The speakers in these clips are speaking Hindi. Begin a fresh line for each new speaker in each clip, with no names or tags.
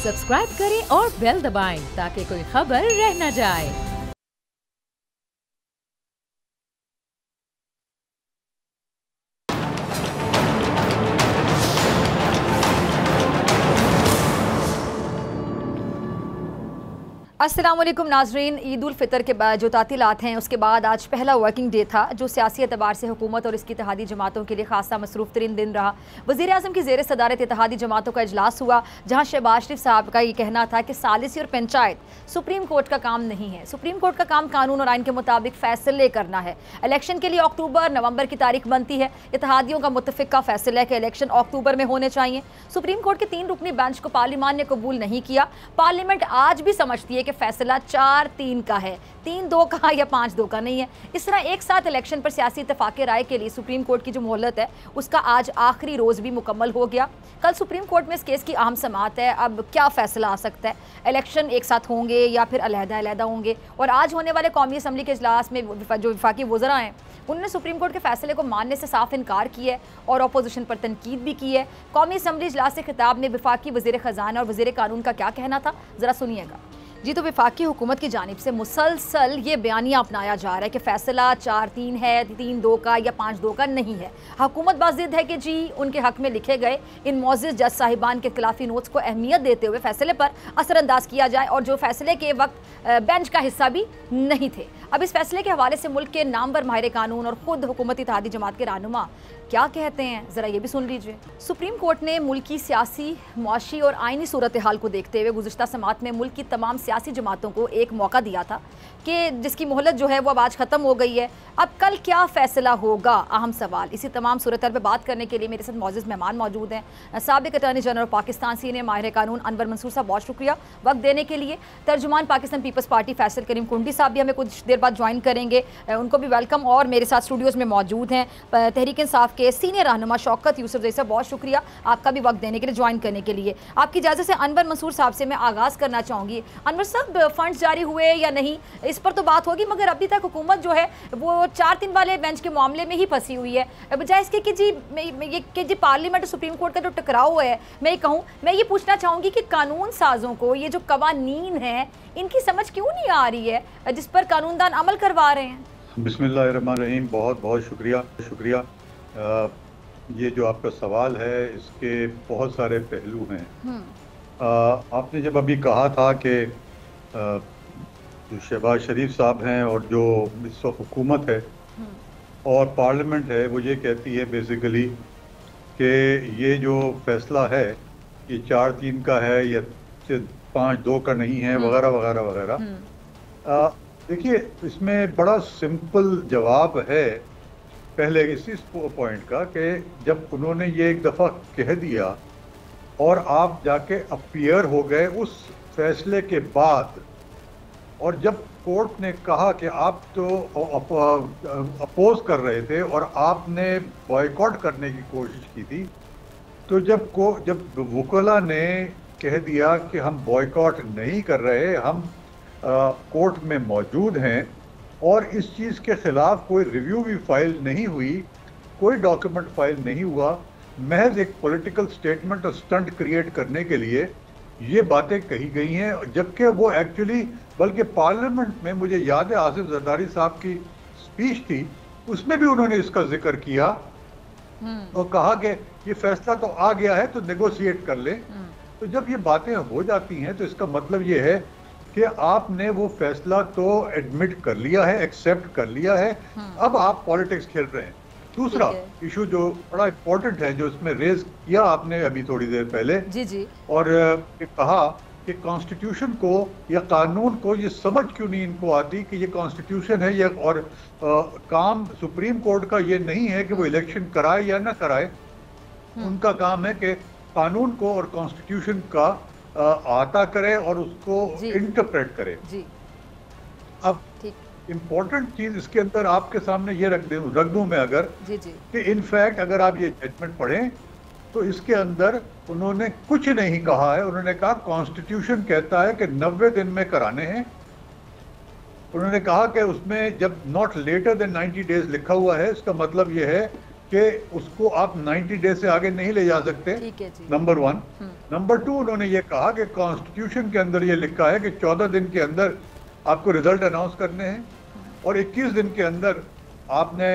सब्सक्राइब करें और बेल दबाएं ताकि कोई खबर रह न जाए।
अस्सलाम वालेकुम नाजरीन, ईद उल फितर के बाद जो तातीलात हैं उसके बाद आज पहला वर्किंग डे था जो सियासी एतबार से हुकूमत और इसकी इत्तेहादी जमातों के लिए खासा मसरूफ़ तरीन दिन रहा। वज़ीर आज़म की ज़ेर सदारत इत्तेहादी जमातों का इजलास हुआ जहाँ शहबाज शरीफ साहब का ये कहना था कि सालिसी और पंचायत सुप्रीम कोर्ट का काम नहीं है। सुप्रीम कोर्ट का काम कानून और आइन के मुताबिक फ़ैसले करना है। इलेक्शन के लिए अक्टूबर नवंबर की तारीख बनती है। इत्तेहादियों का मुत्तफ़िक़ा फ़ैसला है कि इलेक्शन अक्टूबर में होने चाहिए। सुप्रीम कोर्ट के 3 रुकनी बेंच को पार्लियामान ने कबूल नहीं किया। पार्लियामेंट आज भी समझती है कि फैसला 4-3 का है, 3-2 का या 5-2 का नहीं है। इस तरह एक साथ इलेक्शन पर सियासी इत्तेफाक राय के लिए सुप्रीम कोर्ट की जो मोहलत है उसका आज आखिरी रोज़ भी मुकम्मल हो गया। कल सुप्रीम कोर्ट में इस केस की अहम समाअत है। अब क्या फैसला आ सकता है? इलेक्शन एक साथ होंगे या फिर अलहदा होंगे? और आज होने वाले कौमी असम्बली के इजलास में जो वफाकी वज़रा हैं उन्होंने सुप्रीम कोर्ट के फैसले को मानने से साफ इनकार किया है और अपोजिशन पर तनकीद भी की है। कौमी असम्बली इजलास से खिताब में वफाकी वज़ीर ख़जाना और वज़ीर कानून का क्या कहना था, ज़रा सुनिएगा। जी, तो वफाकी हुकूमत की जानिब से मुसलसल ये बयानिया अपनाया जा रहा है कि फ़ैसला 4-3 है, 3-2 का या 5-2 का नहीं है। हुकूमत बाज़िद है कि जी उनके हक़ में लिखे गए इन मोअज़्ज़ज़ जज साहिबान के खिलाफी नोट्स को अहमियत देते हुए फ़ैसले पर असरअंदाज किया जाए और जो फ़ैसले के वक्त बेंच का हिस्सा भी नहीं थे। अब इस फैसले के हवाले से मुल्क के नामवर माहिर कानून और ख़ुद हुकूमती इत्तेहादी जमात के रहनुमा क्या कहते हैं, ज़रा ये भी सुन लीजिए। सुप्रीम कोर्ट ने मुल्क की सियासी, मुआशी और आइनी सूरत हाल को देखते हुए गुज़िश्ता समात में मुल्क की तमाम सियासी जमातों को एक मौका दिया था कि जिसकी मोहलत जो है वो अब आज ख़त्म हो गई है। अब कल क्या फ़ैसला होगा, अहम सवाल। इसी तमाम सूरत हाल पर बात करने के लिए मेरे साथ मौजूद मेहमान मौजूद हैं। साबिक़ अटॉर्नी जनरल पाकिस्तान सीनियर माहिर कानून अनवर मंसूर साहब, बहुत शुक्रिया वक्त देने के लिए। तर्जुमान पाकिस्तान पीपल्स पार्टी फैसल करीम कुंडी साहब भी हमें कुछ देर बाद ज्वाइन करेंगे, उनको भी वेलकम। और मेरे साथ स्टूडियोज़ में मौजूद हैं तहरीक इंसाफ के सीनियर रहनुमा शौकत यूसुफ जैसा, बहुत शुक्रिया आपका भी वक्त देने के लिए, ज्वाइन करने के लिए। आपकी इजाज़त से अनवर मंसूर साहब से मैं आगाज़ करना चाहूँगी। अनवर साहब, फंड्स जारी हुए या नहीं इस पर तो बात होगी, मगर अभी तक हुकूमत जो है वो 4-3 वाले बेंच के मामले में ही फंसी हुई है, बजाय इसके कि जी पार्लियामेंट और सुप्रीम कोर्ट का जो टकराव है, मैं ये पूछना चाहूँगी कि कानून साजों को ये जो कवानीन है इनकी समझ क्यों नहीं आ रही है जिस पर कानूनदान अमल करवा रहे हैं?
बिस्मिल्लाहिर्रहमानिर्रहीम, बहुत बहुत शुक्रिया। ये जो आपका सवाल है इसके बहुत सारे पहलू हैं। आपने जब अभी कहा था कि जो शहबाज शरीफ साहब हैं और जो इस वक्त हुकूमत है और पार्लियामेंट है वो ये कहती है बेसिकली कि ये जो फैसला है ये 4-3 का है या 5-2 का नहीं है, वगैरह वगैरह वगैरह। देखिए, इसमें बड़ा सिंपल जवाब है पहले इसी पॉइंट का कि जब उन्होंने ये एक दफ़ा कह दिया और आप जाके अपीयर हो गए उस फैसले के बाद, और जब कोर्ट ने कहा कि आप तो अपोज कर रहे थे और आपने बॉयकॉट करने की कोशिश की थी, तो जब वकला ने कह दिया कि हम बॉयकॉट नहीं कर रहे, हम कोर्ट में मौजूद हैं और इस चीज़ के ख़िलाफ़ कोई रिव्यू भी फाइल नहीं हुई, कोई डॉक्यूमेंट फाइल नहीं हुआ, महज एक पॉलिटिकल स्टेटमेंट और स्टंट क्रिएट करने के लिए ये बातें कही गई हैं। जबकि वो एक्चुअली बल्कि पार्लियामेंट में, मुझे याद है आसिफ जरदारी साहब की स्पीच थी, उसमें भी उन्होंने इसका जिक्र किया और कहा कि ये फैसला तो आ गया है तो नेगोशिएट कर लें। तो जब ये बातें हो जाती हैं तो इसका मतलब ये है कि आपने वो फैसला तो एडमिट कर लिया है, एक्सेप्ट कर लिया है, अब आप पॉलिटिक्स खेल रहे हैं। दूसरा इशू जो बड़ा इम्पोर्टेंट है, जो इसमें रेज किया आपने अभी थोड़ी देर पहले, जी। और कहा कि कॉन्स्टिट्यूशन को या कानून को ये समझ क्यों नहीं इनको आती कि ये कॉन्स्टिट्यूशन है ये, और काम सुप्रीम कोर्ट का ये नहीं है कि वो इलेक्शन कराए या ना कराए। उनका काम है कि कानून को और कॉन्स्टिट्यूशन का आता करे और उसको इंटरप्रेट करे। अब इम्पोर्टेंट चीज इसके अंदर आपके सामने ये रख दूं मैं, अगर कि इनफैक्ट अगर आप ये जजमेंट पढ़ें तो इसके अंदर उन्होंने कुछ नहीं कहा है। उन्होंने कहा कॉन्स्टिट्यूशन कहता है कि 90 दिन में कराने हैं। उन्होंने कहा कि उसमें जब नॉट लेटर देन 90 डेज लिखा हुआ है, इसका मतलब ये है कि उसको आप 90 डेज से आगे नहीं ले जा सकते,
ठीक है जी।
नंबर 1। नंबर 2, उन्होंने ये कहा कि कॉन्स्टिट्यूशन के अंदर ये लिखा है कि 14 दिन के अंदर आपको रिजल्ट अनाउंस करने हैं और 21 दिन के अंदर आपने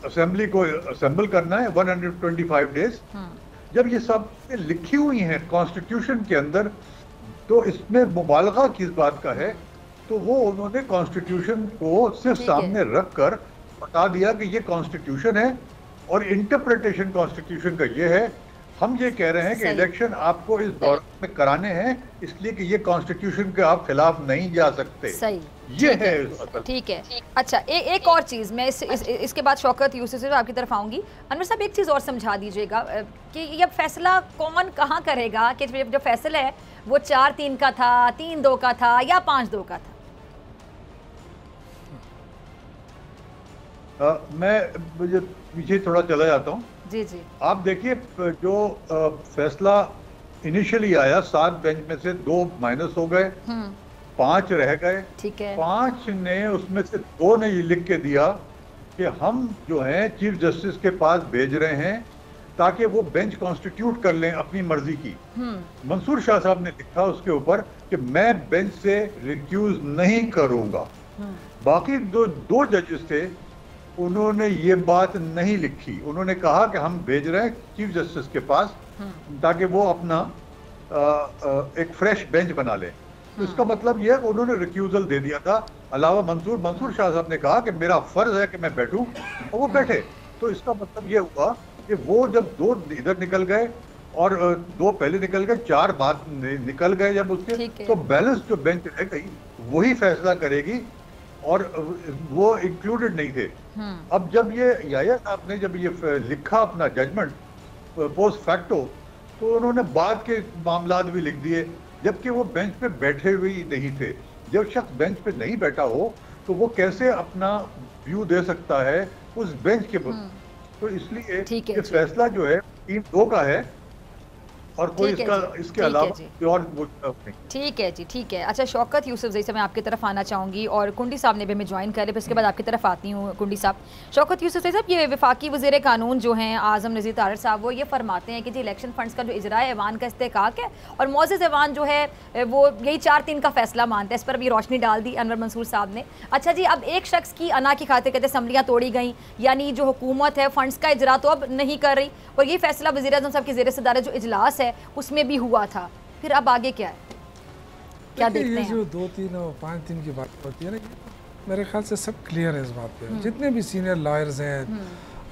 असेंबली को असेंबल करना है, 125 डेज। जब ये सब लिखी हुई हैं कॉन्स्टिट्यूशन के अंदर, तो इसमें मुबालगा किस बात का है? तो वो उन्होंने कॉन्स्टिट्यूशन को सिर्फ सामने रख कर बता दिया कि ये कॉन्स्टिट्यूशन है और इंटरप्रिटेशन कॉन्स्टिट्यूशन का ये है। हम ये कह रहे हैं कि इलेक्शन आपको इस दौर में कराने हैं, इसलिए कि ये कॉन्स्टिट्यूशन के आप खिलाफ नहीं जा सकते।
सही,
ये है।
ठीक है। अच्छा, एक और चीज़ मैं इसके बाद शौकत यूसुफ से आपकी तरफ आऊँगी। अनवर साहब, एक चीज़ और समझा दीजिएगा कि ये फैसला कौन कहाँ करेगा कि जो फैसला है वो 4-3 का था, 3-2 का था या 5-2 का था?
मैं मुझे पीछे थोड़ा चला जाता हूँ।
जी जी।
आप देखिए, जो फैसला इनिशियली आया 7 बेंच में से 2 माइनस हो गए, 5 रह गए।
ठीक है।
5 ने, उसमें से 2 ने ये लिख के दिया कि हम जो हैं चीफ जस्टिस के पास भेज रहे हैं ताकि वो बेंच कॉन्स्टिट्यूट कर लें अपनी मर्जी की। मंसूर शाह साहब ने लिखा उसके ऊपर कि मैं बेंच से रिक्यूज नहीं करूंगा। बाकी दो जजेस थे, उन्होंने ये बात नहीं लिखी। उन्होंने कहा कि हम भेज रहे हैं चीफ जस्टिस के पास ताकि वो अपना एक फ्रेश बेंच बना ले। तो इसका मतलब यह है कि उन्होंने रिक्यूजल दे दिया था। अलावा मंसूर शाह साहब ने कहा कि मेरा फर्ज है कि मैं बैठूं, और वो बैठे। तो इसका मतलब ये हुआ कि वो जब 2 इधर निकल गए और 2 पहले निकल गए, 4 बाद निकल गए जब उसके, तो बैलेंस जो बेंच रह गई वही फैसला करेगी, और वो इंक्लूडेड नहीं थे। अब जब ये याया साहब ने जब ये लिखा अपना जजमेंट पोस्ट फैक्टो, तो उन्होंने बाद के मामलात भी लिख दिए, जबकि वो बेंच पे बैठे हुए ही नहीं थे। जब शख्स बेंच पे नहीं बैठा हो तो वो कैसे अपना व्यू दे सकता है उस बेंच के ऊपर? तो इसलिए ये फैसला जो है 3-2 का है और कोई इसके अलावा और नहीं।
ठीक है जी, ठीक है। अच्छा शौकत यूसुफ जैसे मैं आपकी तरफ आना चाहूँगी और कुंडी साहब ने भी हमें ज्वाइन कर ले, फिर उसके बाद आपकी तरफ आती हूँ। कुंडी साहब, शौकत यूसुफ साहब, ये वफाकी वज़ीर कानून जो हैं आज़म नज़ीर तारड़ साहब, वो ये फरमाते हैं कि जी इलेक्शन फ़ंड्स का जो इजरा ऐवान का इस्तेहकाक है और मौज़ूद ऐवान जो है वो यही 4-3 का फैसला मानता है। इस पर भी रोशनी डाल दी अनवर मंसूर साहब ने। अच्छा जी, अब एक शख्स की अना की खातिर कहते असम्बलियाँ तोड़ी गई, यानी जो हुकूमत है फ़ंड्स का इजरा तो अब नहीं कर रही, और ये फैसला वज़ीर आज़म साहब की ज़ेर सदारत जो इजलास है उसमें भी हुआ था। फिर अब आगे क्या है, क्या देखते हैं?
ये जो 2-3 और 5 दिन की बात होती है ना, मेरे ख्याल से सब क्लियर है इस बात पे। जितने भी सीनियर लॉयर्स हैं,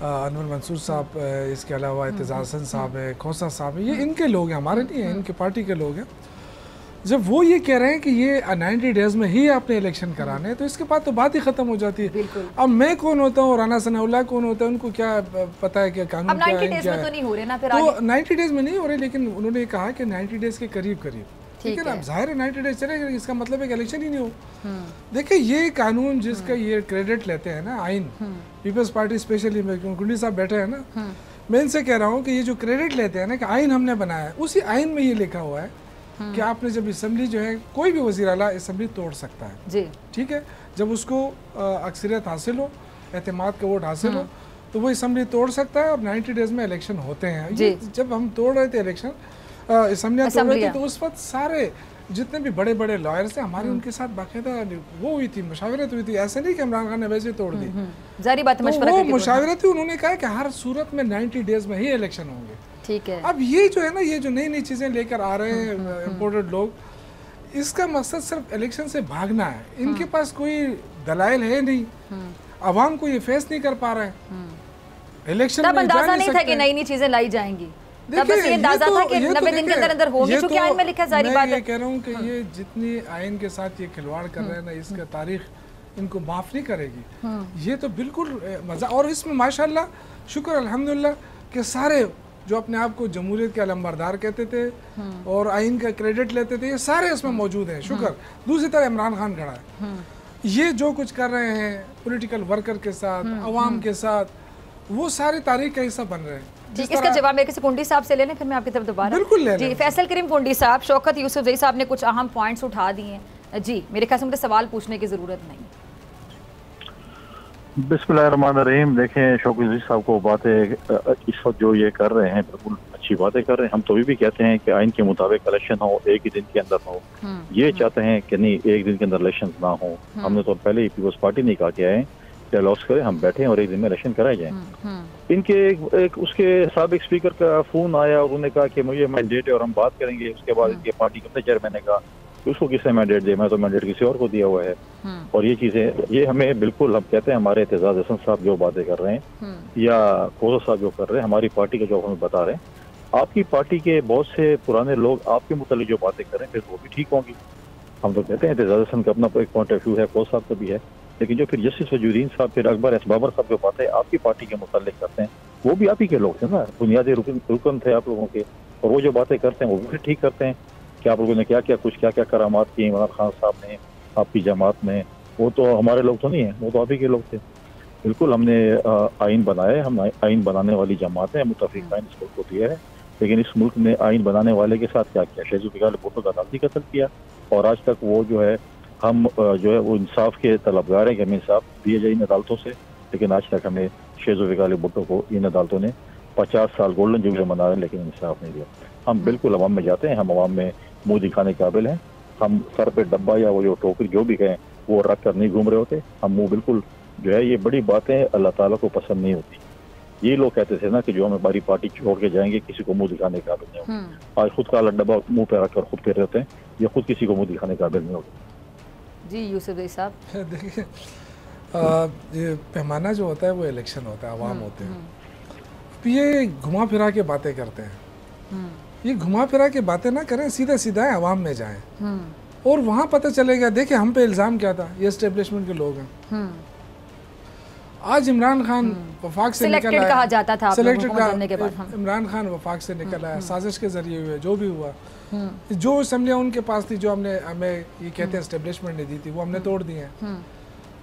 अनवर मंसूर साहब, इसके अलावा एतजाज़ हसन साहब है, खोसा साहब है, ये इनके लोग हैं, हमारे नहीं हैं, इनके पार्टी के लोग हैं। जब वो ये कह रहे हैं कि ये 90 डेज में ही आपने इलेक्शन कराने हैं, तो इसके बाद तो बात ही खत्म हो जाती है। अब मैं कौन होता हूँ और राना सनाउल्लाह कौन होता है, उनको क्या पता है कि कानून क्या है,
90 डेज में तो नहीं हो रहे ना, फिर
तो 90 डेज में नहीं हो रहे, लेकिन उन्होंने कहा कि 90 डेज के करीब करीब, ठीक है ना। अब जाहिर है 90 डेज चलेगा, इसका मतलब है कि इलेक्शन ही नहीं हो। देखिए ये कानून जिसका ये क्रेडिट लेते हैं ना, आइन, पीपल्स पार्टी स्पेशली, कुंडी साहब बैठे हैं ना, मैं इनसे कह रहा हूँ कि ये जो क्रेडिट लेते हैं ना कि आइन हमने बनाया है, उसी आइन में ये लिखा हुआ है कि आपने जब असम्बली जो है, कोई भी वज़ीर आला असम्बली तोड़ सकता है जी, ठीक है। जब उसको अक्सरियत हासिल हो, एतमाद का वोट हासिल हो, तो वो असम्बली तोड़ सकता है और 90 डेज में इलेक्शन होते हैं। ये जब हम तोड़ रहे थे इलेक्शन, असम्बलियाँ तोड़ रहे थे, तो उस वक्त सारे जितने भी बड़े बड़े लॉयर्स थे हमारे, उनके साथ बाकायदा वो हुई थी, मशावरत हुई थी। ऐसे नहीं कि इमरान खान ने वैसे तोड़ दी,
जारी बात मशवरा
वो मशावरत थी। उन्होंने कहा कि हर सूरत में 90 डेज में ही इलेक्शन होंगे,
ठीक है। अब
ये जो है ना, ये जो नई नई चीज़ें लेकर आ रहे हैं इम्पोर्टेड लोग, इसका मकसद सिर्फ इलेक्शन से भागना है। इनके पास कोई दलाइल है नहीं, आवाम को ये फेस नहीं कर पा रहे हैं। इलेक्शन में
अंदाजा नहीं था कि नई नई चीज़ें लाई जाएंगी, तब बस ये अंदाजा था कि 90 दिन के अंदर अंदर होगी, क्योंकि आइन में लिखा है, सारी बात है।
मैं कह रहा हूँ कि ये जितनी आइन के साथ ये खिलवाड़ कर रहे हैं ना, इसका तारीख इनको माफ़ नहीं करेगी। ये तो बिल्कुल मज़ा, और इसमें माशाल्लाह शुक्र अल्हम्दुलिल्लाह कि सारे जो अपने आप को जमहूरियत के अलंबरदार कहते थे और आइन का क्रेडिट लेते थे, ये सारे इसमें मौजूद हैं, शुक्र। दूसरी तरफ इमरान खान खड़ा है, ये जो कुछ कर रहे हैं पॉलिटिकल वर्कर के साथ, अवाम के साथ, वो सारी तारीख का हिस्सा बन रहे हैं।
ठीक, इसका जवाब मेरे किसी कुंडी साहब से लेने, फिर मैं आपकी तरफ दोबारा
बिल्कुल ले
जी। फैसल करीम कुंडी साहब, शौकत यूसुफ जई साहब ने कुछ अहम पॉइंट्स उठा दिए हैं जी, मेरे ख्याल से मुझे सवाल पूछने की ज़रूरत नहीं।
बिस्मिल्लाहिर्रहमानिर्रहीम। देखें शौकत साहब को बातें इस वक्त जो ये कर रहे हैं बिल्कुल अच्छी बातें कर रहे हैं। हम तो भी कहते हैं कि आइन के मुताबिक इलेक्शन हो, एक ही दिन के अंदर हो। ये चाहते हैं कि नहीं एक दिन के अंदर इलेक्शन ना हो। हमने तो पहले ही पीपल्स पार्टी नहीं कहा कि आए क्या लॉस करें, हम बैठे हैं और एक दिन में इलेक्शन कराए जाए। इनके एक उसके साबिक स्पीकर का फोन आया और उन्होंने कहा कि मुझे मैंडेट है और हम बात करेंगे। उसके बाद इनके पार्टी के चेयरमैन ने कहा कि उसको किसने मैंडेट दिया, मैं तो मैंडेट किसी और को दिया हुआ है। और ये चीजें ये हमें बिल्कुल हम कहते हैं हमारे एतजाज हसन साहब जो बातें कर रहे हैं या खोसा साहब जो कर रहे हैं, हमारी पार्टी का जो हमें बता रहे हैं, आपकी पार्टी के बहुत से पुराने लोग आपके मुतालिक जो बातें कर रहे हैं फिर वो भी ठीक होंगी। हम तो कहते हैं एतजाज हसन का अपना एक पॉइंट ऑफ व्यू है, खोसा साहब का भी है, लेकिन जो फिर जस्टिस वजूद्दीन साहब फिर अकबर एस बाबर साहब जो बातें आपकी पार्टी के मुतालिक करते हैं वो भी आप ही के लोग थे ना, बुनियादी रुकन थे आप लोगों के। और वो जो बातें करते हैं वो भी ठीक करते हैं कि आप लोगों ने क्या क्या करामात की इमरान खान साहब ने आपकी जमात में, वो तो हमारे लोग तो नहीं है, वो तो आप ही के लोग थे। बिल्कुल हमने आइन बनाया, हम आइन बनाने वाली जमात है, मुतफिक आइन इस मुल्क को दिया है, लेकिन इस मुल्क ने आइन बनाने वाले के साथ क्या किया, शहजुल्फ़िकार भुट्टो का अदालती कत्ल किया। और आज तक वो जो है हम जो है वो इंसाफ के तलबगार हैं कि हमें इंसाफ दिए जाए इन अदालतों से, लेकिन आज तक हमें शहजुल्फ़िकार भुट्टो को इन अदालतों ने 50 साल गोल्डन जुबली मना रहे हैं लेकिन इंसाफ नहीं दिया। हम बिल्कुल अवाम में जाते हैं, हम अवाम में मुंह दिखाने के काबिल हैं। हम सर पे डब्बा या वो जो टोकरी जो भी कहें वो रख कर नहीं घूम रहे होते। हम मुंह बिल्कुल जो है ये बड़ी बातें अल्लाह ताला को पसंद नहीं होती। ये लोग कहते थे ना कि जो हम हमारी पार्टी छोड़ के जाएंगे किसी को मुंह दिखाने के काबिल नहीं होते। आज खुद का डब्बा मुंह पे रखकर खुद फिर रहते हैं, ये खुद किसी को मुंह दिखाने के काबिल नहीं होते।
जी यूसुफ साहब
देखिए ये पैमाना जो होता है वो इलेक्शन होता है, आवाम होते हैं। अब ये घुमा फिरा के बातें करते हैं, ये घुमा फिरा के बातें ना करें, सीधा सीधा आवाम में जाएं और वहाँ पता चलेगा। देखिए हम पे इल्ज़ाम क्या था, ये एस्टेब्लिशमेंट के लोग हैं। आज इमरान खान वफाक से निकल आया,
कहा जाता था
सिलेक्टेड के बाद इमरान खान वफाक से निकल आया, साजिश के जरिए हुए जो भी हुआ, जो असम्बलियाँ उनके पास थी जो हमें ये कहते हैं एस्टेब्लिशमेंट ने दी थी वो हमने तोड़ दी हैं।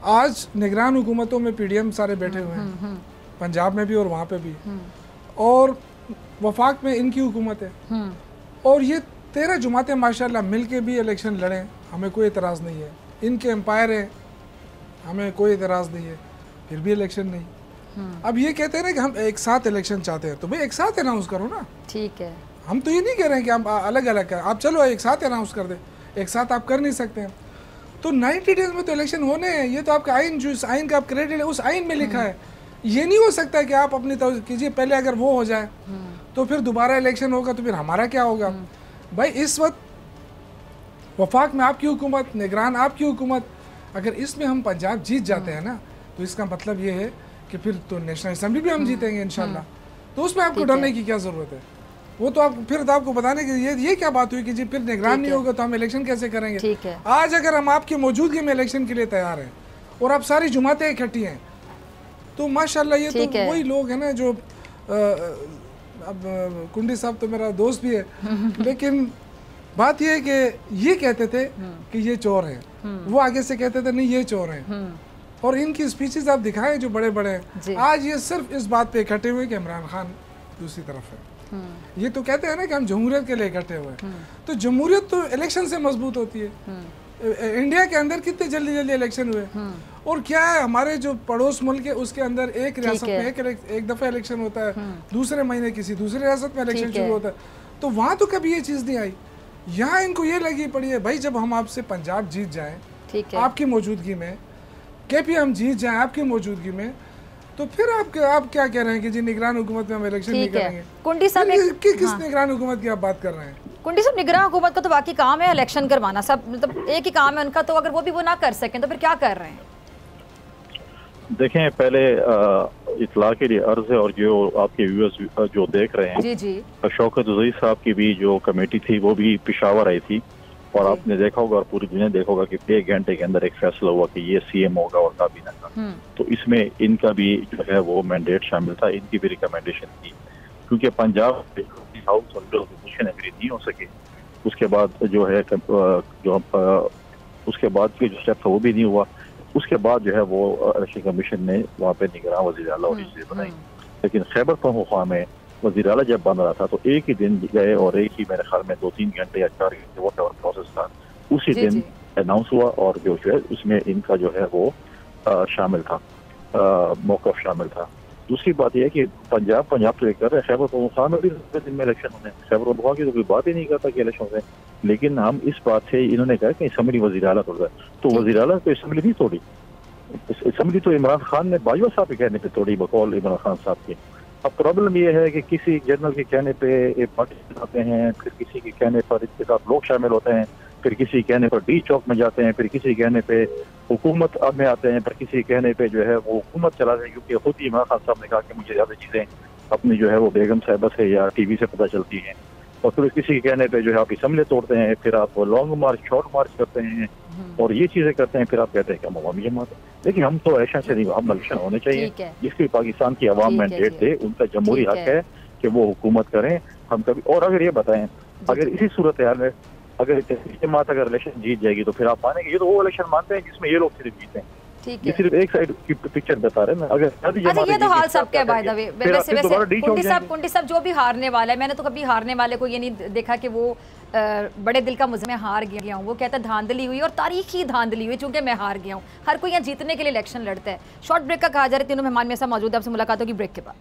आज निगरान हुकूमतों में पीडीएम सारे बैठे हुए हैं, पंजाब में भी और वहाँ पे भी, और वफाक में इनकी हुकूमत है। और ये 13 जमातें माशाल्लाह मिल के भी इलेक्शन लड़ें, हमें कोई एतराज़ नहीं है। इनके एम्पायर है, हमें कोई एतराज़ नहीं है, फिर भी इलेक्शन नहीं। अब ये कहते हैं ना कि हम एक साथ इलेक्शन चाहते हैं, तो भाई एक साथ अनाउंस करो ना।
ठीक है,
हम तो ये नहीं कह रहे हैं कि हम अलग अलग करें, आप चलो एक साथ अनाउंस कर दे, एक साथ आप कर नहीं सकते हैं। तो 90 डेज में तो इलेक्शन होने हैं, ये तो आपका आइन जो इस आइन का आप क्रेडिट है उस आइन में लिखा है। ये नहीं हो सकता कि आप अपनी तो कीजिए, पहले अगर वो हो जाए तो फिर दोबारा इलेक्शन होगा तो फिर हमारा क्या होगा। भाई इस वक्त वफाक में आपकी हुकूमत, निगरान आपकी हुकूमत, अगर इसमें हम पंजाब जीत जाते हैं ना तो इसका मतलब ये है कि फिर तो नेशनल असेंबली भी हम जीतेंगे इंशाल्लाह। तो उसमें आपको डरने की क्या ज़रूरत है। वो तो आप फिर तो आपको बताने की ये क्या बात हुई कि जी फिर निगरान नहीं होगा तो हम इलेक्शन कैसे करेंगे।
ठीक है,
आज अगर हम आपकी मौजूदगी में इलेक्शन के लिए तैयार हैं और आप सारी जुमातें इकट्ठी हैं तो माशाल्लाह ये तो वही लोग हैं ना जो अब कुंडी साहब तो मेरा दोस्त भी है लेकिन बात ये है कि ये कहते थे कि ये चोर हैं, वो आगे से कहते थे नहीं ये चोर हैं। और इनकी स्पीचेस आप दिखाएं जो बड़े बड़े हैं, आज ये सिर्फ इस बात पे इकट्ठे हुए कि इमरान खान दूसरी तरफ है। ये तो कहते हैं ना कि हम जमहूरियत के लिए इकट्ठे हुए, तो जमहूरियत तो इलेक्शन से मजबूत होती है। इंडिया के अंदर कितने जल्दी जल्दी इलेक्शन हुए, और क्या है हमारे जो पड़ोस मुल्क है उसके अंदर एक रियासत में एक दफा इलेक्शन होता है, दूसरे महीने किसी दूसरी रियासत में इलेक्शन शुरू होता है। तो वहाँ तो कभी ये चीज़ नहीं आई, यहाँ इनको ये लगी पड़ी है भाई जब हम आपसे पंजाब जीत जाएं आपकी मौजूदगी में, केपी हम जीत जाएं आपकी मौजूदगी में, तो फिर आप क्या कह रहे हैं कि जी निगरान हुकूमत में हम इलेक्शन नहीं करेंगे।
कुंडी साहब
किस निगरान हुकूमत की आप बात कर रहे हैं।
कुंडी साहब निगरान हुकूमत का तो बाकी काम है इलेक्शन करवाना, सब मतलब एक ही काम है उनका, तो अगर वो भी वो ना कर सकें तो फिर क्या कर रहे हैं।
देखें पहले इतला के लिए अर्ज है और जो आपके व्यूअर्स जो देख रहे हैं,
जी जी
शौकत अजीज साहब की भी जो कमेटी थी वो भी पेशावर आई थी और आपने देखा होगा और पूरी दुनिया देखा होगा कि 1 घंटे के अंदर एक फैसला हुआ कि ये सीएम होगा और काबीना का। तो इसमें इनका भी जो है वो मैंडेट शामिल था, इनकी भी रिकमेंडेशन थी, क्योंकि पंजाब हाउस और पोजिशन एग्री नहीं हो सके। उसके बाद जो है उसके बाद के जो स्टेप था वो भी नहीं हुआ। उसके बाद जो है वो इलेक्शन कमीशन ने वहाँ पे निगरान वज़ीर आला और चीज़ें बनाई, लेकिन खैबर पख्तूनख्वा में वज़ीर आला जब बन रहा था तो एक ही दिन गए और एक ही मेरे ख्याल में 2-3 घंटे या 4 घंटे वो प्रोसेस था, उसी दिन अनाउंस हुआ और जो है उसमें इनका जो है वो शामिल था। मौक़िफ़ शामिल था। दूसरी बात यह है कि पंजाब तो ये कर रहे हैं, खैबर पख्तूनख्वा में भी दिन में इलेक्शन होने हैं, खैबर पख्तूनख्वा की तो कोई बात ही नहीं करता कि इलेक्शन होने, लेकिन हम इस बात से इन्होंने कहा कि असम्बली वज़ीर आला तोड़ जाए, तो वज़ीर आला तो असम्बली नहीं तोड़ी, असम्बली तो इमरान खान ने बाजवा साहब के कहने पे तोड़ी, बकौल इमरान खान साहब के। अब प्रॉब्लम ये है कि किसी जनरल के कहने पे पार्टी आते हैं, फिर किसी के कहने पर इसके साथ लोग शामिल होते हैं, फिर किसी कहने पर डी चौक में जाते हैं, फिर किसी कहने पे हुकूमत में आते हैं, फिर किसी कहने पे जो है वो हुकूमत चला रहे हैं, क्योंकि खुद ही इमरान खान साहब ने कहा कि मुझे ज़्यादा चीज़ें अपनी जो है वो बेगम साहिबा से या टीवी से पता चलती हैं। और फिर किसी के कहने पे जो है आप असम्बली तोड़ते हैं, फिर आप लॉन्ग मार्च शॉर्ट मार्च करते हैं और ये चीज़ें करते हैं, फिर आप कहते हैं कि हम अवामी जमात है। लेकिन हम तो ऐसा से नहीं, हम इलेक्शन होने चाहिए जिसकी पाकिस्तान की अवाम मैंडेट दे, उनका जमहूरी हक है कि वो हुकूमत करें। हम कभी और अगर ये बताएं, अगर इसी सूरत हाल में अगर जमात अगर इलेक्शन जीत जाएगी तो फिर आप मानेंगे ये तो वो इलेक्शन मानते हैं जिसमें ये लोग सिर्फ जीते हैं। ये सिर्फ एक साइड की पिक्चर बता रहे हैं। अगर
अच्छा ये तो हाल सबके बाय द वे, वैसे कुंडी साहब जो भी हारने वाला है, मैंने तो कभी हारने वाले को ये नहीं देखा कि वो बड़े दिल का मुझे मैं हार गया हूँ। वो कहता है धांधली हुई और तारीखी धांधली हुई, चूंकि मैं हार गया हूँ। हर कोई यहाँ जीतने के लिए इलेक्शन लड़ता है। शॉर्ट ब्रेक का कहा जा रहा है, तीनों मेहमान में ऐसा मौजूद है, आपसे मुलाकात होगी ब्रेक के बाद।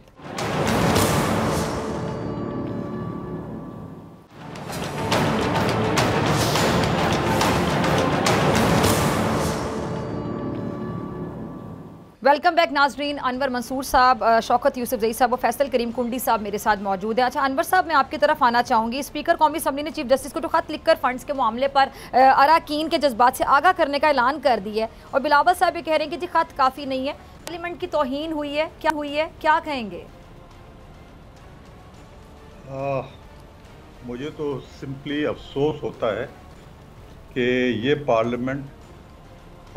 वेलकम बैक नाजरीन। अनवर मंसूर साहब, शौकत यूसुफजई साहब और फैसल करीम कुंडी साहब मेरे साथ मौजूद हैं। अच्छा अनवर साहब, मैं आपकी तरफ आना चाहूँगी। स्पीकर कौमी असम्बली ने चीफ जस्टिस को जो खत लिखकर फंड्स के मामले पर अराकीन के जज्बात से आगाह करने का ऐलान कर दिया है, और बिलावल साहब ये कह रहे हैं कि जी खत काफ़ी नहीं है, पार्लियामेंट की तौहीन हुई है, क्या हुई है, क्या कहेंगे?
मुझे तो सिंपली अफसोस होता है कि ये पार्लियामेंट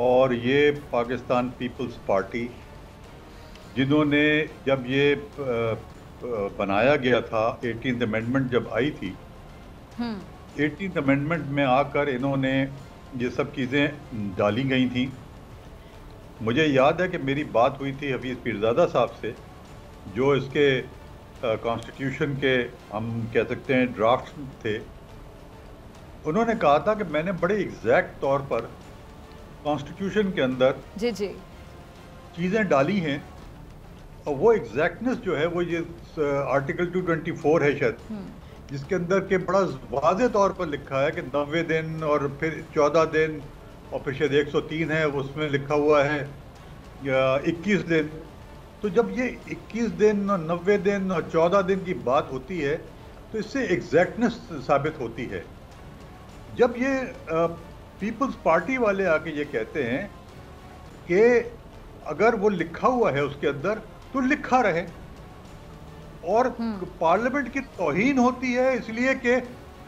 और ये पाकिस्तान पीपल्स पार्टी, जिन्होंने जब ये बनाया गया था, 18th अमेंडमेंट जब आई थी, 18th अमेंडमेंट में आकर इन्होंने ये सब चीज़ें डाली गई थी। मुझे याद है कि मेरी बात हुई थी हफीज़ पीरज़ादा साहब से, जो इसके कॉन्स्टिट्यूशन के हम कह सकते हैं ड्राफ्ट थे। उन्होंने कहा था कि मैंने बड़े एग्जैक्ट तौर पर कॉन्स्टिट्यूशन के अंदर
जी
चीज़ें डाली हैं, और वो एग्जैक्टनेस जो है वो ये आर्टिकल 224 है शायद, जिसके अंदर के बड़ा वाज़े तौर पर लिखा है कि 90 दिन और फिर 14 दिन और फिर शायद 103 है, उसमें लिखा हुआ है 21 दिन। तो जब ये 21 दिन और 90 दिन और 14 दिन की बात होती है तो इससे एग्जैक्टनेस साबित होती है। जब ये पीपल्स पार्टी वाले आके ये कहते हैं कि अगर वो लिखा हुआ है उसके अंदर तो लिखा रहे, और पार्लियामेंट की तौहीन होती है इसलिए कि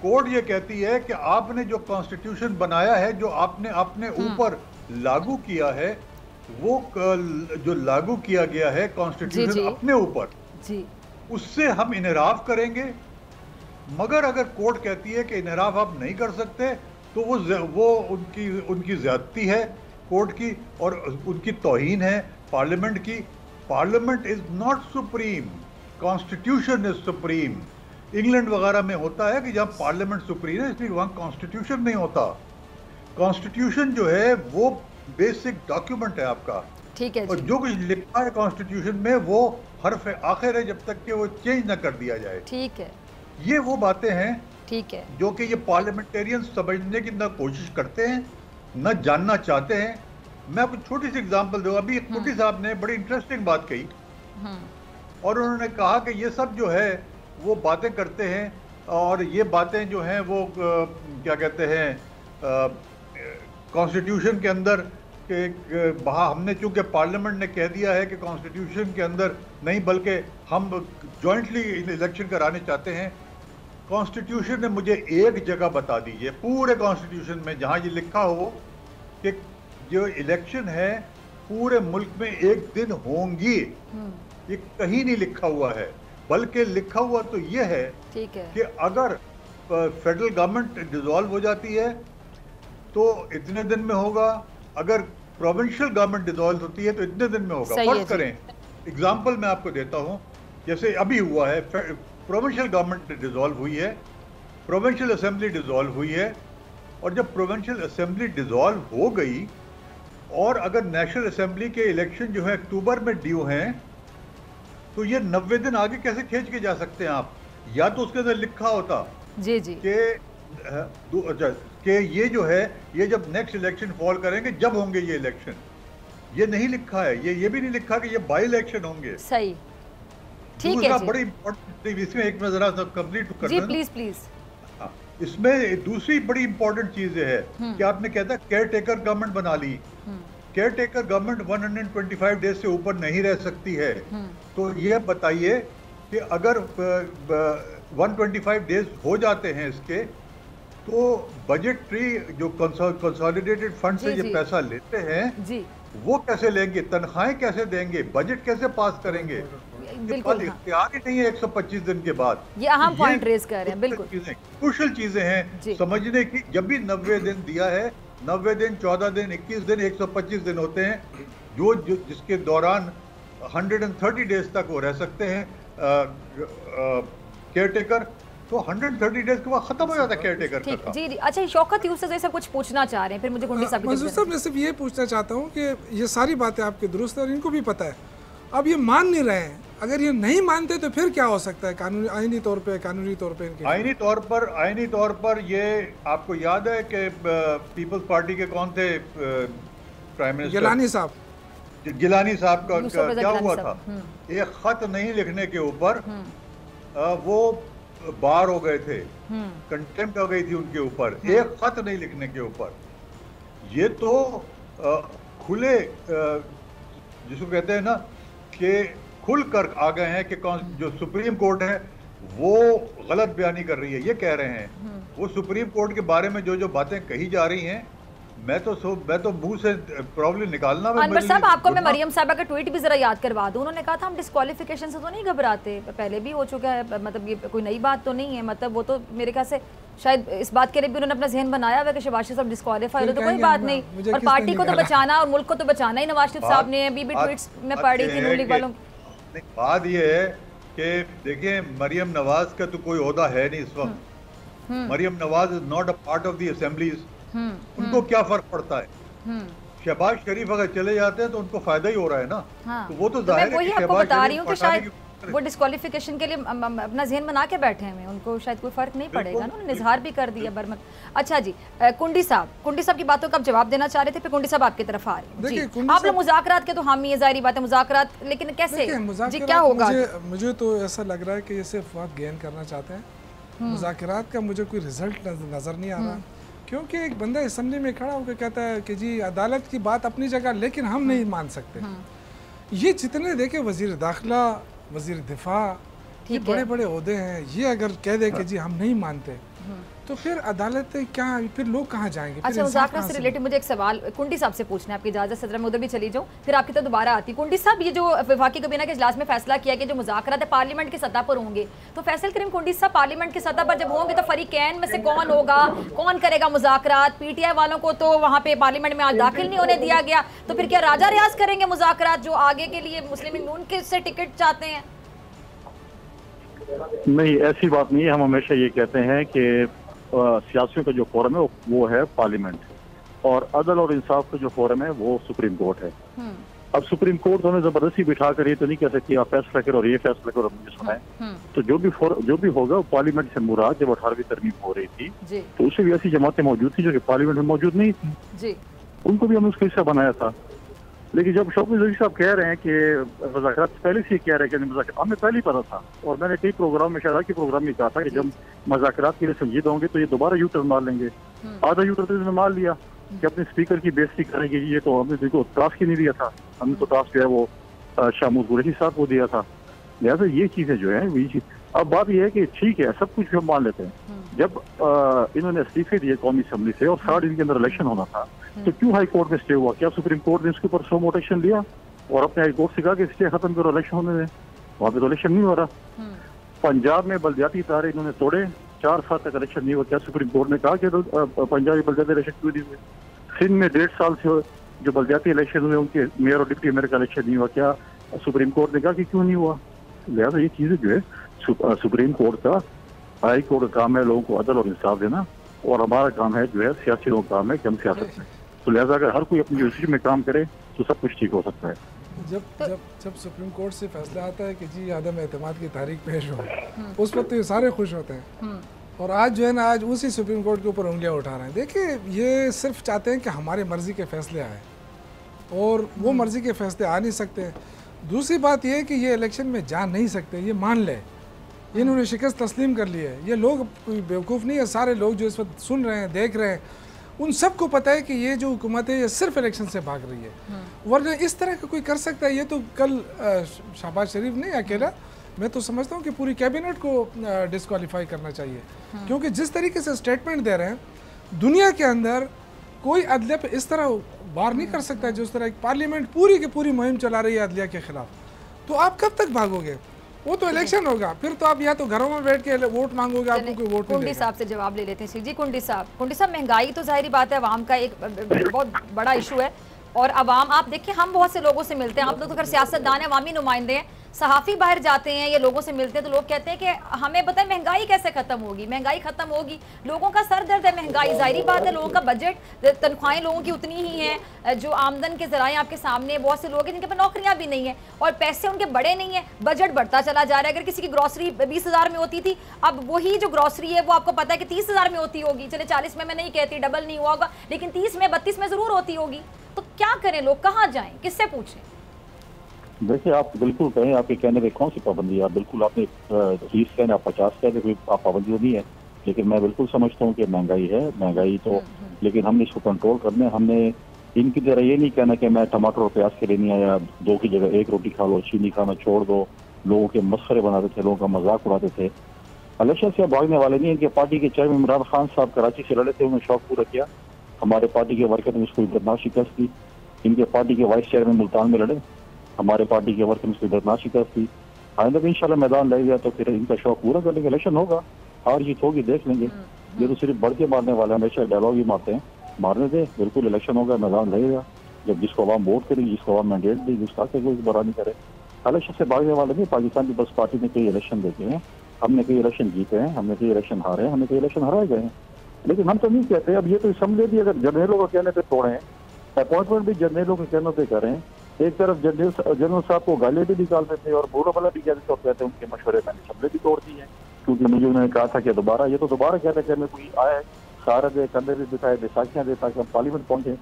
कोर्ट ये कहती है कि आपने जो कॉन्स्टिट्यूशन बनाया है, जो आपने अपने ऊपर लागू किया है, वो जो लागू किया गया है कॉन्स्टिट्यूशन अपने ऊपर, उससे हम इनराफ करेंगे। मगर अगर कोर्ट कहती है कि इनराफ आप नहीं कर सकते तो वो उनकी ज़्यादती है कोर्ट की, और उनकी तौहीन है पार्लियामेंट की। Parliament is not supreme, constitution is supreme. England वगैरह में होता है कि जहाँ पार्लियामेंट सुप्रीम है, इसलिए वहाँ कॉन्स्टिट्यूशन नहीं होता। कॉन्स्टिट्यूशन जो है वो बेसिक डॉक्यूमेंट है आपका,
ठीक है,
और जो कुछ लिखा है कॉन्स्टिट्यूशन में वो हर्फ आखिर है जब तक कि वो चेंज न कर दिया जाए।
ठीक है,
ये वो बातें हैं,
ठीक है,
जो कि ये पार्लियामेंटेरियन समझने की ना कोशिश करते हैं ना जानना चाहते हैं। मैं आपको छोटी सी एग्जांपल दूंगा। अभी कुटी साहब ने बड़ी इंटरेस्टिंग बात कही, और उन्होंने कहा कि ये सब जो है वो बातें करते हैं, और ये बातें जो हैं वो क्या कहते हैं कॉन्स्टिट्यूशन के अंदर कि वहाँ हमने चूँकि पार्लियामेंट ने कह दिया है कि कॉन्स्टिट्यूशन के अंदर नहीं, बल्कि हम जॉइंटली इलेक्शन कराने चाहते हैं। कॉन्स्टिट्यूशन ने मुझे एक जगह बता दीजिए पूरे कॉन्स्टिट्यूशन में जहाँ ये लिखा हो कि जो इलेक्शन है पूरे मुल्क में एक दिन होंगी। ये कहीं नहीं लिखा हुआ है, बल्कि लिखा हुआ तो ये है कि अगर फेडरल गवर्नमेंट डिसॉल्व हो जाती है तो इतने दिन में होगा, अगर प्रोविंशियल गवर्नमेंट डिसॉल्व होती है तो इतने दिन में होगा। फर्ज करें, एग्जाम्पल मैं आपको देता हूँ, जैसे अभी हुआ है, प्रोविंशियल गवर्नमेंट डिसॉल्व हुई है, प्रोविंशियल असेंबली डिसॉल्व हुई है, और जब प्रोविंशियल असेंबली डिसॉल्व हो गई और अगर नेशनल असेंबली के इलेक्शन जो है अक्टूबर में ड्यू हैं, तो ये 90 दिन आगे कैसे खींच के जा सकते हैं आप? या तो उसके अंदर लिखा होता
जी जी
कि ये जो है, ये जब नेक्स्ट इलेक्शन फॉल करेंगे जब होंगे ये इलेक्शन, ये नहीं लिखा है। ये भी नहीं लिखा कि ये बाई इलेक्शन होंगे।
सही, ठीक है जी।
बड़ी इंपॉर्टेंट, इसमें एक मैं जरा कंप्लीट कर
जी, प्लीज प्लीज।
इसमें दूसरी बड़ी इंपॉर्टेंट चीज है कि आपने कहता केयर टेकर गवर्नमेंट बना ली। केयर टेकर गवर्नमेंट 125 डेज से ऊपर नहीं रह सकती है। तो ये बताइए कि अगर 125 डेज हो जाते हैं इसके, तो बजटरी जो कंसोलिडेटेड फंड से ये पैसा लेते हैं जी, वो कैसे लेंगे? तनख्वाहें कैसे देंगे? बजट कैसे पास करेंगे?
बिल्कुल
इख्तियार ही नहीं है 125 दिन के बाद।
ये अहम पॉइंट रेज कर रहे हैं। बिल्कुल
क्रूशियल चीजें हैं समझने की। जब भी 90 दिन दिया है, 90 दिन, 14 दिन, 21 दिन, 125 दिन होते हैं, जो जिसके दौरान 130 डेज तक वो रह सकते हैं केयर टेकर। तो 130 डेज के बाद खत्म हो जाता है केयर टेकर का काम।
जी जी। अच्छा, शौकत यूसुफ जैसे कुछ पूछना चाह रहे हैं, फिर मुझे कुंडी साहब
मैं सिर्फ ये पूछना चाहता हूँ कि ये सारी बातें आपकी दुरुस्त है और इनको भी पता है, अब ये मान नहीं रहे हैं। अगर ये नहीं मानते तो फिर क्या हो सकता है कानूनी आईनी तौर पे इनके?
आईनी तौर पर ये आपको याद है कि पीपल्स पार्टी के कौन थे प्राइम मिनिस्टर? गिलानी साहब का क्या हुआ था? एक खत नहीं लिखने के ऊपर वो बार हो गए थे, कंटेम्प्ट हो गई थी उनके ऊपर, एक खत नहीं लिखने के ऊपर। ये तो खुले जिसको कहते हैं ना कि खुल कर आ गए हैं कि जो सुप्रीम कोर्ट है वो गलत बयानी कर रही है। ये कह रहे हैं वो सुप्रीम कोर्ट के बारे में जो बातें कही जा रही हैं, मैं तो मुंह से प्रॉब्लम निकालना।
अनवर साहब, आपको मैं मरियम साहबा का ट्वीट भी जरा याद करवा दूं। उन्होंने कहा था हम डिस्क्वालिफिकेशन से तो नहीं घबराते, पहले भी हो चुका है, मतलब ये कोई नई बात तो नहीं है। मतलब वो तो मेरे ख्याल से शायद इस बात के लिए भी उन्होंने अपना जहन बनाया हुआ कि शहबाज शरीफ साहब डिस्क्वालीफाई हो तो कोई बात नहीं, और पार्टी को तो बचाना और मुल्क को तो बचाना ही नवाज शरीफ साहब ने। अभी भी ट्वीट्स में पढ़ी थी नून लीग वालों।
बात ये है कि देखिए, मरियम नवाज का तो कोई ओहदा है नहीं इस वक्त। Maryam Nawaz is not a part of the assemblies. उनको क्या फर्क पड़ता है? शहबाज शरीफ अगर चले जाते हैं तो उनको फायदा ही हो रहा है ना। तो वो तो जाहिर है कि शहबाज शरीफ शायद
वो डिस्क्वालिफिकेशन के लिए अपना जहन बना के बैठे हैं, उनको शायद कोई फर्क नहीं पड़ेगा ना। उन्होंने इजहार भी कर दिया बरमत। अच्छा जी, कुंडी साहब की बातों का आप जवाब देना चाह रहे थे, फिर कुंडी साहब आपकी तरफ आ रहे हैं। आप लोग मुज़ाकरात के तो हामी है, जाहिर बात है मुज़ाकरात, लेकिन कैसे जी क्या होगा?
मुझे तो ऐसा लग रहा है कि ये सिर्फ वक्त गेन करना चाहते हैं। मुज़ाकरात का मुझे कोई रिजल्ट नजर नहीं आ रहा, क्योंकि एक बंदा असेंबली में खड़ा होकर कहता है कि जी अदालत की बात अपनी जगह, लेकिन हम नहीं मान सकते। ये जितने देखे वजीर दाखिला, वजीर दिफा, ये बड़े बड़े ओहदे हैं, ये अगर कह दे कि जी हम नहीं मानते तो फिर अदालत क्या, फिर लोग कहाँ जाएंगे?
अच्छा, मुज़ाकरात से रिलेटेड मुझे एक सवाल कुंडी साहब से पूछना है, आपकी इजाज़त से जरा मैं उधर भी चली जाऊँ, फिर आपकी तो दोबारा आती। कुंडी साहब, ये जो वफाकी काबीना के इजलास में फैसला किया कि जो मुज़ाकरात है पार्लियामेंट की सतह पर होंगे, तो फैसल करीम कुंडी साहब, पार्लियामेंट की सतह पर जब होंगे तो फरीकैन में से कौन होगा, कौन करेगा मुज़ाकरात? PTI वालों को तो वहाँ पे पार्लियामेंट में आज दाखिल नहीं होने दिया गया, तो फिर क्या राजा रियाज करेंगे मुज़ाकरात जो आगे के लिए मुस्लिम लीग नून के से टिकट चाहते हैं?
नहीं, ऐसी बात नहीं है। हम हमेशा ये कहते हैं कि सियासियों का जो फोरम है वो है पार्लियामेंट, और अदल और इंसाफ का जो फोरम है वो सुप्रीम कोर्ट है। अब सुप्रीम कोर्ट तो हमें जबरदस्ती बिठा कर ये तो नहीं कह सकती आप फैसला करो और ये फैसला करो मुझे सुनाए। तो जो भी होगा, पार्लियामेंट से मुराद जब 18वीं तरमीम हो रही थी तो उससे भी ऐसी जमातें मौजूद थी जो कि पार्लियामेंट में मौजूद नहीं थी, उनको भी हमने उसका हिस्सा बनाया था। लेकिन जब शौकत ज़फर साहब कह रहे हैं कि मुज़ाकरात पहले से कह रहे हैं कि मुज़ाकरात, हमें पहले ही पता था, और मैंने कई प्रोग्राम में, शायद के प्रोग्राम में कहा था कि जब मुज़ाकरात के लिए संजीदा होंगे तो ये दोबारा यू टर्न मार लेंगे। आधा यू टर्न तो इन्होंने मार लिया कि अपने स्पीकर की बेइज्जती करेंगे। ये तो हमने देखो टास्क ही नहीं दिया था, हमने तो टास्क जो है वो शामूद कुरैशी साहब को दिया था। लिहाजा ये चीज़ें जो है, अब बात यह है कि ठीक है सब कुछ हम मान लेते हैं। जब इन्होंने इस्तीफे दिए कौमी असम्बली से और 60 दिन के अंदर इलेक्शन होना था, तो क्यों हाई कोर्ट में स्टे हुआ? क्या सुप्रीम कोर्ट ने उसके ऊपर सो मोट एक्शन लिया और अपने हाई कोर्ट से कहा कि स्टे खत्म करो, इलेक्शन होने दें? वहाँ पे तो इलेक्शन नहीं हो रहा। पंजाब में बलदियाती इदारे इन्होंने तोड़े, 4 साल तक इलेक्शन नहीं हुआ। क्या सुप्रीम कोर्ट ने कहा कि पंजाबी बलदियाती इलेक्शन क्यों नहीं हुए? सिंध में 1.5 साल से जो बलदियाती इलेक्शन हुए उनके मेयर और डिप्टी मेयर का इलेक्शन नहीं हुआ। क्या सुप्रीम कोर्ट ने कहा कि क्यों नहीं हुआ? लिहाजा ये चीजें जो है सुप्रीम कोर्ट का, हाई कोर्ट का काम है लोगों को अदल और इंसाफ देना, और हमारा काम है जो है सियासी लोगों का काम है कि हम सियासत में तो लिहाजा अगर हर कोई अपनी यूनिवर्सिटी में काम करे तो सब कुछ ठीक हो सकता है।
जब सुप्रीम कोर्ट से फैसला आता है कि जी आदम एतमाद की तारीख पेश हो, उस वक्त तो ये सारे खुश होते हैं। और आज जो है ना, आज उसी सुप्रीम कोर्ट के ऊपर उंगलियां उठा रहे हैं। देखिए, ये सिर्फ चाहते हैं कि हमारे मर्जी के फैसले आए, और वो मर्जी के फैसले आ नहीं सकते। दूसरी बात ये है कि ये इलेक्शन में जा नहीं सकते, ये मान ले, इन्होंने शिकस्त तस्लीम कर ली है। ये लोग कोई बेवकूफ़ नहीं है, सारे लोग जो इस वक्त सुन रहे हैं, देख रहे हैं, उन सबको पता है कि ये जो हुकूमत है ये सिर्फ इलेक्शन से भाग रही है। वरना इस तरह का कोई कर सकता है? ये तो कल शहबाज शरीफ नहीं अकेला, मैं तो समझता हूँ कि पूरी कैबिनेट को डिस्क्वालीफाई करना चाहिए, क्योंकि जिस तरीके से स्टेटमेंट दे रहे हैं, दुनिया के अंदर कोई अदलिया पे इस तरह वार नहीं कर सकता जिस तरह एक पार्लियामेंट पूरी की पूरी मुहिम चला रही है अदलिया के खिलाफ। तो आप कब तक भागोगे? वो तो इलेक्शन होगा, फिर तो आप या तो घरों में बैठ के वोट मांगोगे, आपको कोई वोट नहीं
कुंडी साहब से जवाब ले लेते हैं। जी कुंडी साहब, महंगाई तो जाहिर बात है अवाम का एक बहुत बड़ा इशू है, और अवाम, आप देखिए हम बहुत से लोगों से मिलते हैं, आप लोग तो अगर सियासतदान है, अवामी नुमाइंदे हैं, सहाफ़ी बाहर जाते हैं या लोगों से मिलते हैं तो लोग कहते हैं कि हमें पता है महंगाई कैसे खत्म होगी, महंगाई खत्म होगी, लोगों का सर दर्द है महंगाई। जाहिर बात है लोगों का बजट, तनख्वाहें लोगों की उतनी ही हैं, जो आमदन के जराए आपके सामने, बहुत से लोग हैं जिनके पास नौकरियां भी नहीं है और पैसे उनके बड़े नहीं है, बजट बढ़ता चला जा रहा है। अगर किसी की ग्रॉसरी 20,000 में होती थी, अब वही जो ग्रॉसरी है वो आपको पता है कि 30,000 में होती होगी। चले 40 में मैं नहीं कहती, डबल नहीं हुआ होगा, लेकिन 30 में 32 में जरूर होती होगी। तो क्या करें लोग, कहाँ जाएं, किससे पूछें?
देखिए, आप बिल्कुल कहें, आपके कहने में कौन सी पाबंदी है? आप बिल्कुल आपने 30 कहने, आप 50 कहने, कोई आप पाबंदी नहीं है, लेकिन मैं बिल्कुल समझता हूँ कि महंगाई है, महंगाई तो, लेकिन हमने इसको कंट्रोल करना है। हमने इनकी तरह ये नहीं कहना कि मैं टमाटर और प्याज के लिए नहीं आया, 2 की जगह 1 रोटी खा लो, चीनी खाना छोड़ दो। लोगों के मस्खरे बनाते थे, लोगों का मजाक उड़ाते थे। इलेक्शन से भागने वाले नहीं। इनके पार्टी के चेयरमैन इमरान खान साहब कराची से लड़े थे, उन्होंने शौक पूरा किया। हमारे पार्टी के वर्कर ने उसको दर्दनाक शिकस्त दी। इनके पार्टी के वाइस चेयरमैन मुल्तान में लड़े, हमारे पार्टी के वर्कर उसकी दर्दनाक शिकस्त थी। आइंदा भी इंशाल्लाह मैदान लग गया तो फिर इनका शौक पूरा कर लेंगे। इलेक्शन होगा, हार जीत होगी, देख लेंगे। ये तो सिर्फ बढ़ के मारने वाले, हमेशा डायलॉग ही मारते हैं, मारने दे। बिल्कुल इलेक्शन होगा, मैदान लगेगा, जब जिसको आवाम वोट करेगी, जिसको आवाम मैंडेट देगी, उसका कोई बुरा नहीं करे। इलेक्शन से भागने वाले नहीं। पाकिस्तान पीपल्स पार्टी ने कई इलेक्शन देखे हैं, हमने कई इलेक्शन जीते हैं, हमने कई इलेक्शन हारे हैं, हमने कई इलेक्शन हराए गए हैं, लेकिन हम तो नहीं कहते। अब ये तो समझे भी, अगर जर्नलों का कहने पे तोड़े, अपॉइंटमेंट भी जर्नलों के कहने पे करें। एक तरफ जनरल साहब को गाली भी निकालते थे और बुरा भला भी कहते थे, और कहते हैं उनके मशवरे मैंने सबले भी तोड़ दी है, क्योंकि मुझे उन्होंने कहा था कि दोबारा, ये तो दोबारा कहते थे मैं कोई आए, सारा दे, कंधे भी दिखाए, बैसाखियां दे, ताकि हम पार्लियामेंट पहुंचे।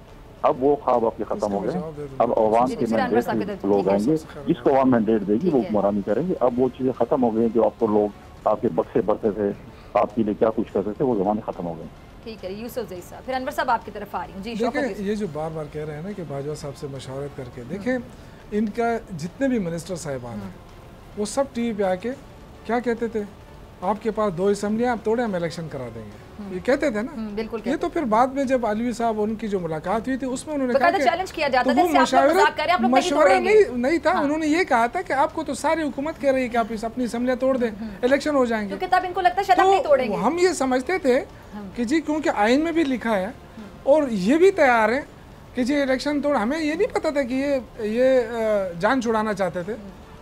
अब वो ख्वाब आपके खत्म हो गए। अब अवाम के मैंडेट लोग आएंगे, जिसको अवाम मैंडेट देगी वो हुक्मरानी करेंगे। अब वो चीजें खत्म हो गई जो आपको लोग आपके बक्से भरते थे, आपके लिए क्या कुछ करते थे, वो जमाने खत्म हो गए।
ठीक है यूसुफ जई साहब, फिर अनवर साहब आपकी तरफ आ रही हूँ। जी
देखिए, ये जो बार बार कह रहे हैं ना कि बाजवा साहब से मशावरत करके, देखें इनका जितने भी मिनिस्टर साहिबान हैं वो सब टीवी पे आके क्या कहते थे, आपके पास 2 असम्बलियाँ आप तोड़े, हम इलेक्शन करा देंगे, ये कहते थे ना।
बिल्कुल
ये तो फिर बाद में जब अलवी साहब उनकी जो मुलाकात हुई थी उसमें उन्होंने
तो
कहा कि
चैलेंज किया जाता
तो वो मशवरा नहीं था।
हाँ।
उन्होंने ये कहा था कि आपको तो सारी हुकूमत कह रही है कि आप अपनी असम्बलियाँ तोड़ दें, इलेक्शन हो जाएंगे,
क्योंकि तब इनको लगता है शायद नहीं तोड़ेंगे।
हम ये समझते थे कि जी क्योंकि आइन में भी लिखा है और ये भी तैयार है कि जी इलेक्शन तोड़। हमें ये नहीं पता था कि ये जान छुड़ाना चाहते थे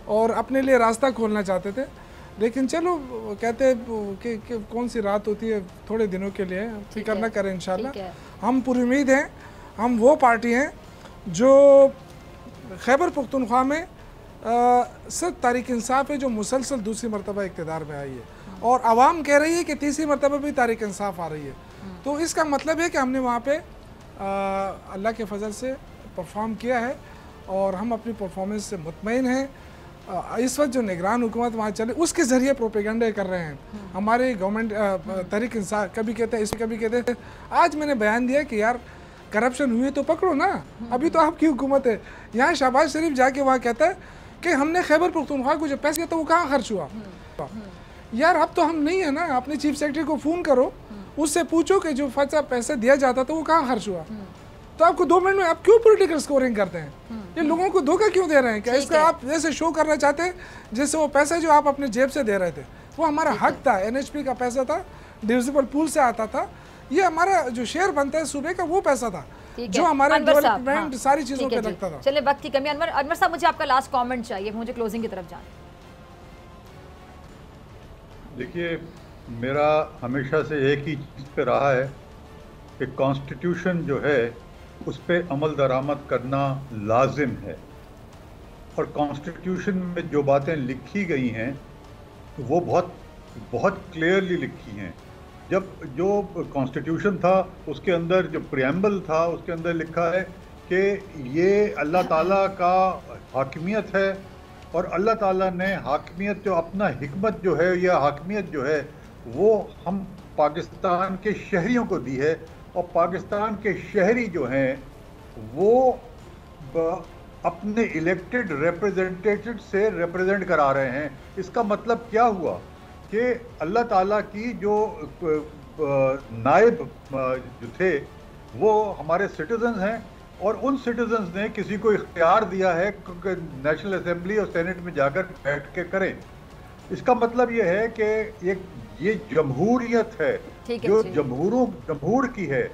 और अपने लिए रास्ता खोलना चाहते थे। लेकिन चलो, कहते कि कौन सी रात होती है, थोड़े दिनों के लिए, फिक्र न करें, इंशाल्लाह हम पूरी उम्मीद हैं। हम वो पार्टी हैं जो खैबर पख्तूनख्वा में सिर्फ तहरीक इंसाफ है जो मुसलसल दूसरी मरतबा इक़्तिदार में आई है, और आवाम कह रही है कि तीसरी मरतबा भी तहरीक इंसाफ आ रही है। तो इसका मतलब है कि हमने वहाँ पे अल्लाह के फजल से परफॉर्म किया है और हम अपनी परफॉर्मेंस से मुतमईन हैं। इस वक्त जो निगरान हुकूमत वहाँ चले उसके ज़रिए प्रोपेगेंडा कर रहे हैं हमारे गवर्नमेंट तहरीक इंसाफ। कभी कहते हैं इसे, कभी कहते हैं। आज मैंने बयान दिया कि यार करप्शन हुई तो पकड़ो ना, अभी तो आपकी हुकूमत है। यहाँ शहबाज शरीफ जाके वहाँ कहता है कि हमने खैबर पख्तूनख्वा को जो पैसे दिया तो वो कहाँ खर्च हुआ। यार अब तो हम नहीं है ना, अपने चीफ सेक्रेटरी को फ़ोन करो, उससे पूछो कि जो पैसा दिया जाता तो वो कहाँ खर्च हुआ। तो आपको 2 मिनट में आप क्यों पॉलिटिकल स्कोरिंग करते हैं? ये लोगों को धोखा क्यों दे रहे हैं? क्या इसका आप जैसे शो करना चाहते हैं जैसे वो पैसा जो आप अपने जेब से दे रहे थे वो हमारा हक था, NHP का पैसा था, डिविजिबल पूल से आता था, ये हमारा जो शेयर बनता है सूबे का वो पैसा था जो हमारे डेवलपमेंट सारी चीजों पे लगता था।
चलिए वक्त की कमी। अनवर साहब मुझे आपका लास्ट कमेंट चाहिए, मुझे क्लोजिंग की तरफ जाना।
देखिए, मेरा हमेशा से एक ही चीज़ पे रहा है कि कॉन्स्टिट्यूशन जो है उस पर अमल दरामद करना लाजिम है। और कॉन्स्टिट्यूशन में जो बातें लिखी गई हैं वो बहुत बहुत क्लियरली लिखी हैं। जब जो कॉन्स्टिट्यूशन था उसके अंदर जो प्रियम्बल था उसके अंदर लिखा है कि ये अल्लाह ताला का हाकिमियत है और अल्लाह ताला ने हाकिमियत जो अपना हिकमत जो है या हाकिमियत जो है वो हम पाकिस्तान के शहरियों को दी है और पाकिस्तान के शहरी जो हैं वो अपने इलेक्टेड रिप्रेजेंटेटिव से रिप्रेजेंट करा रहे हैं। इसका मतलब क्या हुआ कि अल्लाह ताला की जो नायब जो थे वो हमारे सिटीजन्स हैं और उन सिटीजन्स ने किसी को इख्तियार दिया है कि नेशनल असेंबली और सेनेट में जाकर बैठ के करें। इसका मतलब ये है कि ये जमहूरियत है जो जमहूर की है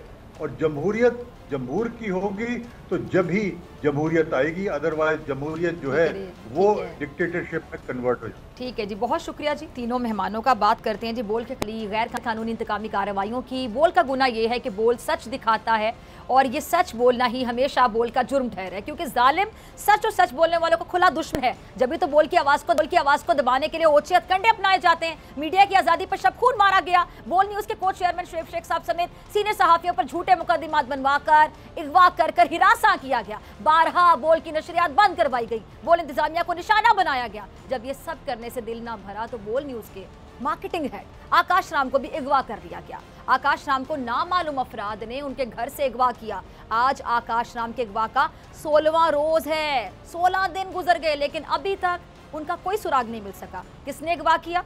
और जमहूरियत जमहूर की होगी तो जब ही जमहूरियत आएगी, अदरवाइज जमहूरियत जो है वो डिक्टेटरशिप में कन्वर्ट हो जाए।
ठीक है जी, बहुत शुक्रिया जी तीनों मेहमानों का। बात करते हैं जी बोल के गैर कानूनी इंतकामी कार्रवाइयों की। बोल का गुना ये है कि बोल सच दिखाता है और ये सच बोलना ही हमेशा बोल का जुर्म ठहरा है, क्योंकि जालिम सच और सच बोलने वालों को खुला दुश्मन है। जब भी तो बोल की आवाज़ को दबाने के लिए ओछे हथकंडे अपनाए जाते हैं। मीडिया की आज़ादी पर शब खून मारा गया। बोल न्यूज़ के को चेयरमैन शुएब शेख साहब समेत सीनियर सहाफ़ियों पर झूठे मुकदमात बनवाकर अगवा कर हिरासा किया गया। बारहा बोल की नशरियात बंद करवाई गई। बोल इंतजामिया को निशाना बनाया गया। जब ये सब करने से दिल ना भरा तो बोल न्यूज़ के मार्केटिंग हेड आकाश राम को भी अगवा कर लिया गया। आकाश राम को नामालूम अफराद ने उनके घर से अगवा किया। आज आकाश राम के अगवा का 16वां रोज है। 16 दिन गुजर गए लेकिन अभी तक उनका कोई सुराग नहीं मिल सका। किसने अगवा किया,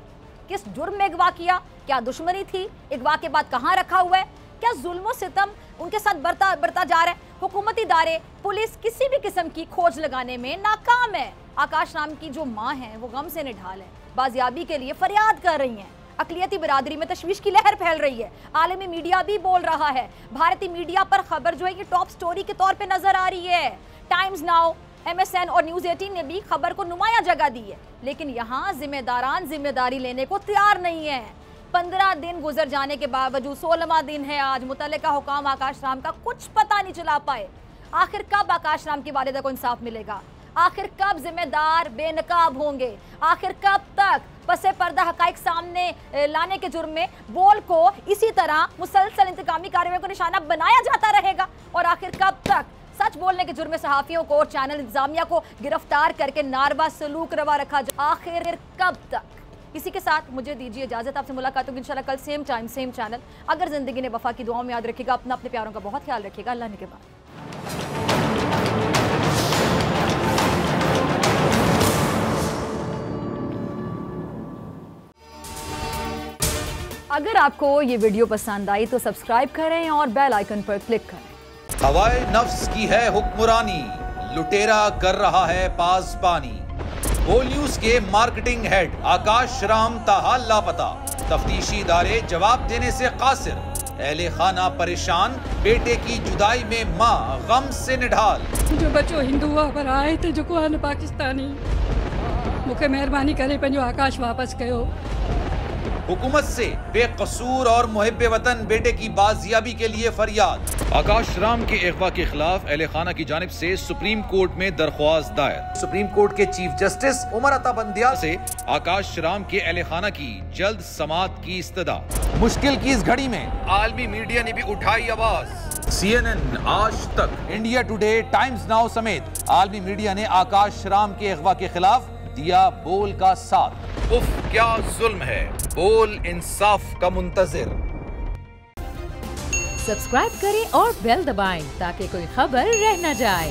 किस जुर्म में अगवा किया, क्या दुश्मनी थी, अगवा के बाद कहां रखा हुआ है, क्या जुल्म सितम उनके साथ बरता जा रहा है। हुकूमती इदारे, पुलिस किसी भी किस्म की खोज लगाने में नाकाम है। आकाश राम की जो माँ है वो गम से निढाल है, बाजियाबी के लिए फरियाद कर रही हैं। अकलियती बिरादरी में तशवीश की लहर फैल रही है। आलमी मीडिया भी बोल रहा है। भारतीय मीडिया पर खबर जो है ये टॉप स्टोरी के तौर पे नजर आ रही है। टाइम्स नाउ, MSN और न्यूज़ 18 ने भी खबर को नुमाया जगह दी है, लेकिन यहाँ जिम्मेदारान जिम्मेदारी लेने को तैयार नहीं है। 15 दिन गुजर जाने के बावजूद 16वां दिन है आज, मुतल्लिका हुकाम आकाश राम का कुछ पता नहीं चला पाए। आखिर कब आकाश राम की वालिदा को इंसाफ मिलेगा? आखिर कब जिम्मेदार बेनकाब होंगे? आखिर कब तक पसे पर्दा हकाइक सामने लाने के जुर्म में बोल को इसी तरह मुसलसल इंतकामी कार्रवाई को निशाना बनाया जाता रहेगा? और आखिर कब तक सच बोलने के जुर्म में सहाफियों को और चैनल इंतजामिया को गिरफ्तार करके नारवा सलूक रवा रखा जाए? आखिर कब तक? इसी के साथ मुझे दीजिए इजाजत। आपसे मुलाकात होगी इंशाल्लाह कल सेम टाइम सेम चैनल। अगर जिंदगी ने वफा की दुआओं में याद रखिएगा। अपने प्यारों का बहुत ख्याल रखिएगा। अल्लाह ने के बाद। अगर आपको ये वीडियो पसंद आई तो सब्सक्राइब करें और बेल आइकन पर क्लिक करें।
हवाए नफ्स की है हुक्मरानी, लुटेरा कर रहा है पासबानी। बोल न्यूज के मार्केटिंग हेड आकाश राम ताहाल लापता, तफ्तीशी इदारे जवाब देने से कासिर। अहले खाना परेशान, बेटे की जुदाई में माँ गम से निढाल।
जो बच्चों हिंदू पर आए थे जो को पाकिस्तानी, मुझे मेहरबानी करे पंहिंजो आकाश वापस कयो।
हुकूमत से बेकसूर और मुहिब्बे वतन बेटे की बाजियाबी के लिए फरियाद। आकाश राम के अगवा के खिलाफ अहले खाना की जानिब से सुप्रीम कोर्ट में दरख्वास्त दायर। सुप्रीम कोर्ट के चीफ जस्टिस उमर अता बंदिया से आकाश राम के अहले खाना की जल्द समाअत की इस्तदा। मुश्किल की इस घड़ी में आलमी मीडिया ने भी उठाई आवाज। CNN, आज तक, इंडिया टुडे, टाइम्स नाउ समेत आलमी मीडिया ने आकाश राम के अगवा के खिलाफ दिया बोल का साथ। उफ क्या जुल्म है, बोल इंसाफ का मुंतजिर।
सब्सक्राइब करें और बेल दबाएं ताकि कोई खबर रह न जाए।